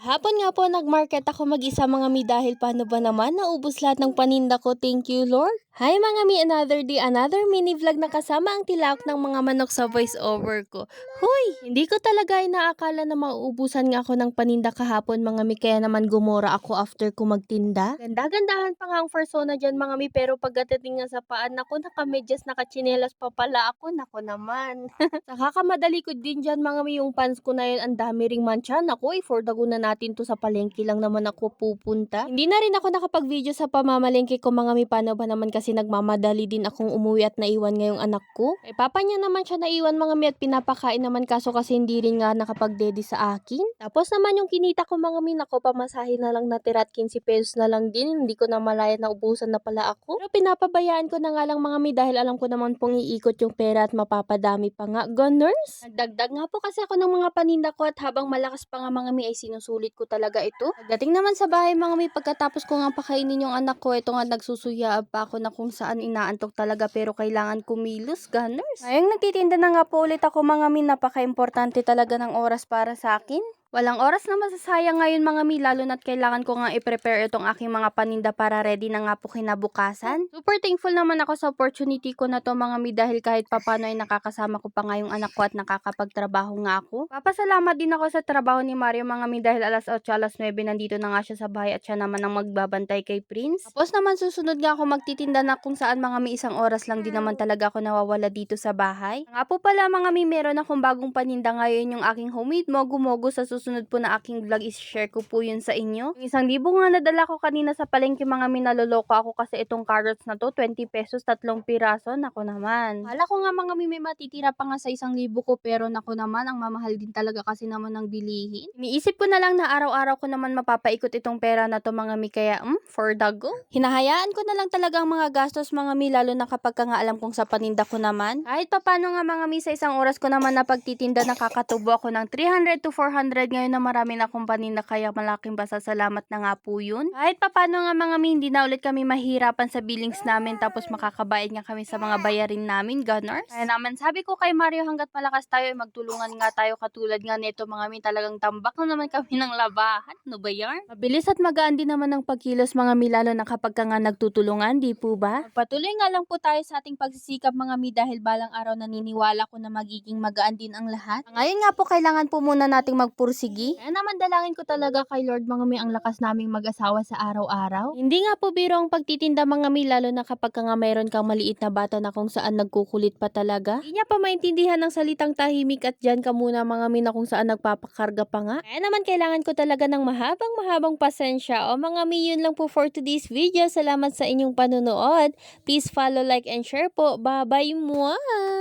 Hapon nga po nagmarket ako mag-isa mga mi dahil paano ba naman naubos lahat ng paninda ko, thank you Lord. Hi mga mi, another day, another mini vlog na kasama ang tilak ng mga manok sa voice over ko. Huy, hindi ko talaga inaakala na mauubusan nga ako ng paninda kahapon mga mi, kaya naman gumora ako after ko magtinda. Ganda-gandahan pa nga ang persona dyan mga mi, pero pagdating nga sa paan ako, nakamedyas, nakachinelas pa pala ako, nako naman. Nakakamadali ko din dyan mga mi, yung pants ko na yun, ang dami ring mancha. Naku, for the go na natin to, sa palengke lang naman ako pupunta. Hindi na rin ako nakapag-video sa pamamalengke ko mga mi, paano ba naman kasi nagmamadali din akong umuwi at naiwan ngayong anak ko. Eh papa niya naman siya naiwan mga mi at pinapakain naman, kaso kasi hindi rin nga nakapag-dedi sa akin. Tapos naman yung kinita ko mga mi, nako pamasahe na lang natira at 15 pesos na lang din. Hindi ko na malaya na ubusan na pala ako. Pero pinapabayaan ko na nga lang mga mi dahil alam ko naman pong iikot yung pera at mapapadami pa nga. Gunners! Nagdagdag nga po kasi ako ng mga paninda ko at habang malakas pa nga mga mi ay sinusulit ko talaga ito. Pagdating naman sa bahay mga mi, pagkatapos ko nga pakainin yung anak ko, ito nga nagsusuya pa ako na kung saan inaantok talaga pero kailangan kumilos. Gunners! Ngayong nagtitinda na nga po ulit ako mga mi, napaka-importante talaga ng oras para sa akin. Walang oras na masasayang ngayon mga mi, lalo na't kailangan ko nga i-prepare itong aking mga paninda para ready na nga po kinabukasan. Super thankful naman ako sa opportunity ko na to mga mi, dahil kahit papano ay nakakasama ko pa nga yung anak ko at nakakapagtrabaho nga ako. Papasalamat din ako sa trabaho ni Mario mga mi, dahil alas 8, alas 9 nandito na nga siya sa bahay at siya naman ang magbabantay kay Prince. Tapos naman susunod nga ako magtitinda na kung saan mga mi, isang oras lang din naman talaga ako nawawala dito sa bahay. Nga po pala mga mi, meron akong bagong paninda ngayon, yung aking homemade mogu-mogu. Sa susunod po na aking vlog is-share ko po yun sa inyo. Yung 1,000 nga nadala ko kanina sa palengke mga mi, naloloko ako kasi itong carrots na to, 20 pesos, 3 piraso. Nako naman. Kala ko nga mga mi, may matitira pa nga sa 1,000 ko, pero nako naman, ang mamahal din talaga kasi naman ng bilihin. Iniisip ko na lang na araw-araw ko naman mapapaikot itong pera na to mga mi, kaya for the go. Hinahayaan ko na lang talaga ang mga gastos mga mi, lalo na kapag nga alam kong sa paninda ko naman. Kahit papano nga mga mi, sa isang oras ko naman na pagtitinda, nakakatubo ako ng 300 to 400 ngayon na marami na akong paninda, kaya malaking pasasalamat na nga po yun. Kahit papano nga mga mi, hindi na ulit kami mahirapan sa billings namin, tapos makakabayad nga kami sa mga bayarin namin, Gunners. Kaya naman sabi ko kay Mario, hanggat malakas tayo, magtulungan nga tayo, katulad nga nito mga mi, talagang tambak na naman kami ng labahan. No ba yan? Mabilis at magaan din naman ang pagkilos mga mi, lalo na kapag ka nga nagtutulungan, di po ba? Patuloy nga lang po tayo sa ating pagsisikap mga mi, dahil balang araw naniniwala ko na magiging magaan din ang lahat. Ngayon nga po, kailangan po muna nating magpursigi. Kaya naman dalangin ko talaga kay Lord mga mi, ang lakas naming mag-asawa sa araw-araw. Hindi nga po biro ang pagtitinda mga mi, lalo na kapag ka nga mayroon kang maliit na bata na kung saan nagkukulit pa talaga. Hindi niya pa maintindihan ng salitang tahimik at dyan ka muna mga mi, na kung saan nagpapakarga pa nga. Kaya naman kailangan ko talaga ng mahabang pasensya. O mga mi, yun lang po for today's video. Salamat sa inyong panunood. Please follow, like, and share po. Bye-bye, mwah!